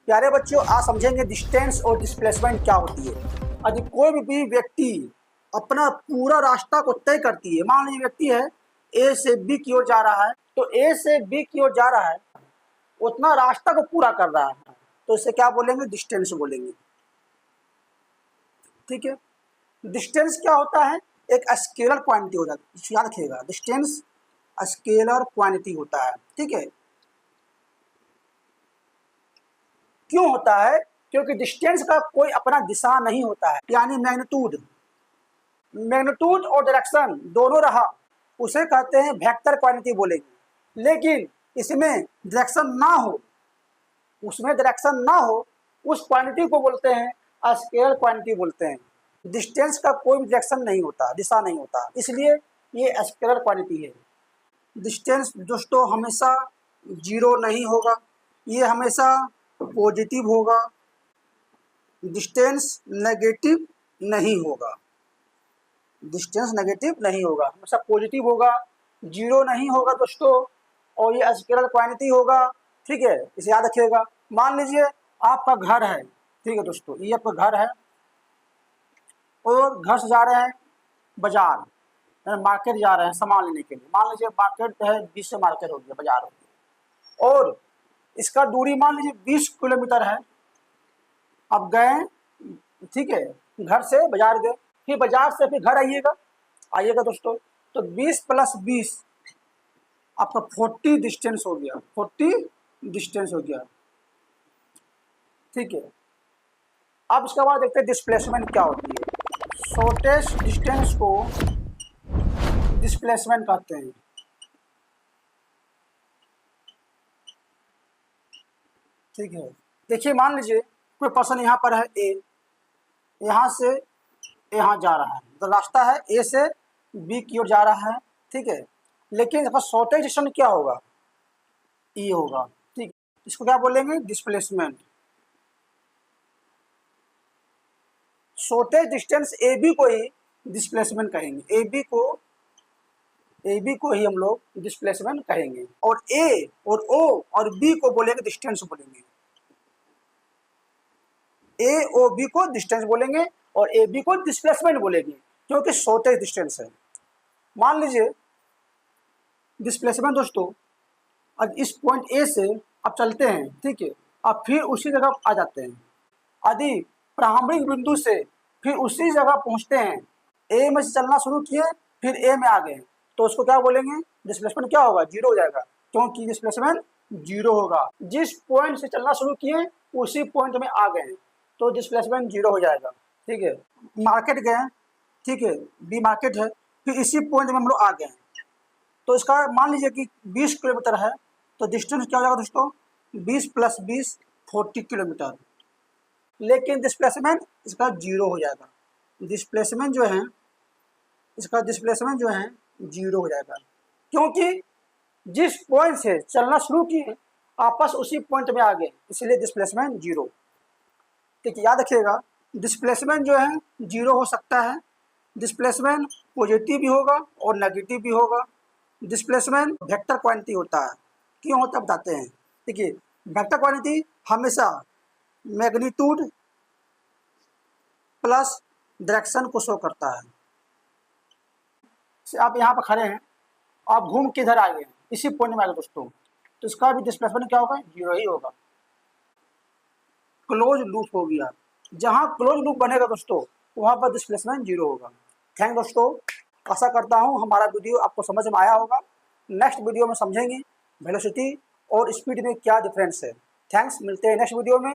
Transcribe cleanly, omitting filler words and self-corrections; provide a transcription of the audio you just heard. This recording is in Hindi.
प्यारे बच्चों, आज समझेंगे डिस्टेंस और डिस्प्लेसमेंट क्या होती है। यदि कोई भी व्यक्ति अपना पूरा रास्ता को तय करती है, मान लीजिए व्यक्ति है ए से बी की ओर जा रहा है, तो ए से बी की ओर जा रहा है, उतना रास्ता को पूरा कर रहा है, तो इसे क्या बोलेंगे? डिस्टेंस बोलेंगे। ठीक है, डिस्टेंस क्या होता है? एक स्केलर क्वांटिटी हो जाती है, याद रखिएगा, डिस्टेंस स्केलर क्वांटिटी होता है। ठीक है, क्यों होता है? क्योंकि डिस्टेंस का कोई अपना दिशा नहीं होता है, यानी मैग्नीट्यूड और डायरेक्शन दोनों रहा, उसे कहते हैं वेक्टर क्वांटिटी बोलेंगे। लेकिन इसमें डायरेक्शन ना हो, उस क्वांटिटी को बोलते हैं स्केलर क्वांटिटी बोलते हैं। डिस्टेंस का कोई डायरेक्शन नहीं होता, दिशा नहीं होता, इसलिए ये स्केलर क्वांटिटी है। डिस्टेंस दोस्तों हमेशा जीरो नहीं होगा, ये हमेशा पॉजिटिव होगा। डिस्टेंस नेगेटिव नहीं होगा, हमेशा पॉजिटिव होगा, जीरो नहीं होगा दोस्तों, और ये स्केलर क्वांटिटी होगा। ठीक है, इसे याद रखिएगा। मान लीजिए आपका घर है, ठीक है दोस्तों, ये आपका घर है और घर से जा रहे हैं बाजार, मार्केट जा रहे हैं सामान लेने के लिए। मान लीजिए मार्केट है 20 से मार्केट हो गया, बाजार हो गया, और इसका दूरी मान लीजिए 20 किलोमीटर है। अब गए, ठीक है, घर से बाजार गए, फिर बाजार से फिर घर आइएगा दोस्तों, तो 20 + 20 आपका 40 डिस्टेंस हो गया, 40 डिस्टेंस हो गया। ठीक है, अब इसके बाद देखते हैं डिस्प्लेसमेंट क्या होती है। शॉर्टेस्ट डिस्टेंस को डिस्प्लेसमेंट कहते हैं। ठीक है, देखिए मान लीजिए कोई पर्सन यहाँ पर है ए, यहाँ से यहाँ जा रहा है, तो रास्ता है ए से बी की ओर जा रहा है। ठीक है, लेकिन इसका शॉर्टेज डिस्टेंस क्या होगा? ई होगा। ठीक, इसको क्या बोलेंगे? Displacement. Shortest distance A B को ही डिस्प्लेसमेंट कहेंगे, ए बी को ही हम लोग डिस्प्लेसमेंट कहेंगे, और ए और ओ और बी को बोलेंगे डिस्टेंस बोलेंगे। ए ओ बी को डिस्टेंस बोलेंगे और ए बी को डिस्प्लेसमेंट बोलेंगे, क्योंकि शॉर्टेज डिस्टेंस है। मान लीजिए डिस्प्लेसमेंट दोस्तों, अब इस पॉइंट ए से अब चलते हैं, ठीक है, अब फिर उसी जगह आ जाते हैं। यदि प्रारंभिक बिंदु से फिर उसी जगह पहुंचते हैं, ए में से चलना शुरू किए फिर ए में आ गए, तो उसको क्या बोलेंगे? डिस्प्लेसमेंट क्या होगा? जीरो हो जाएगा, क्योंकि डिस्प्लेसमेंट जीरो होगा। जिस पॉइंट से चलना शुरू किए उसी पॉइंट में आ गए, तो डिस्प्लेसमेंट जीरो हो जाएगा। ठीक है, मार्केट गए, ठीक है, बी मार्केट है, फिर इसी पॉइंट में हम लोग आ गए, तो इसका मान लीजिए कि 20 किलोमीटर है, तो डिस्टेंस क्या हो जाएगा दोस्तों? 20 + 20 40 किलोमीटर। लेकिन डिस्प्लेसमेंट इसका जीरो हो जाएगा, डिस्प्लेसमेंट जो है जीरो हो जाएगा, क्योंकि जिस पॉइंट से चलना शुरू किए आपस उसी पॉइंट में आ गए, इसलिए डिस्प्लेसमेंट जीरो। ठीक है, याद रखिएगा, डिस्प्लेसमेंट जो है जीरो हो सकता है, डिस्प्लेसमेंट पॉजिटिव भी होगा और नेगेटिव भी होगा। डिस्प्लेसमेंट वेक्टर क्वांटिटी होता है, क्यों होता है बताते हैं। देखिए, वेक्टर क्वांटिटी हमेशा मैग्नीट्यूड प्लस डायरेक्शन को शो करता है। आप यहाँ पर खड़े हैं, आप घूम के इधर आ गए, इसी पॉइंट में आ गए दोस्तों, तो इसका भी डिस्प्लेसमेंट क्या होगा? जीरो ही होगा। क्लोज लूप हो गया, जहाँ क्लोज लूप बनेगा दोस्तों वहाँ पर डिस्प्लेसमेंट जीरो होगा। थैंक दोस्तों, आशा करता हूँ हमारा वीडियो आपको समझ में आया होगा। नेक्स्ट वीडियो में समझेंगे वेलोसिटी और स्पीड में क्या डिफरेंस है। थैंक्स, मिलते हैं नेक्स्ट वीडियो में।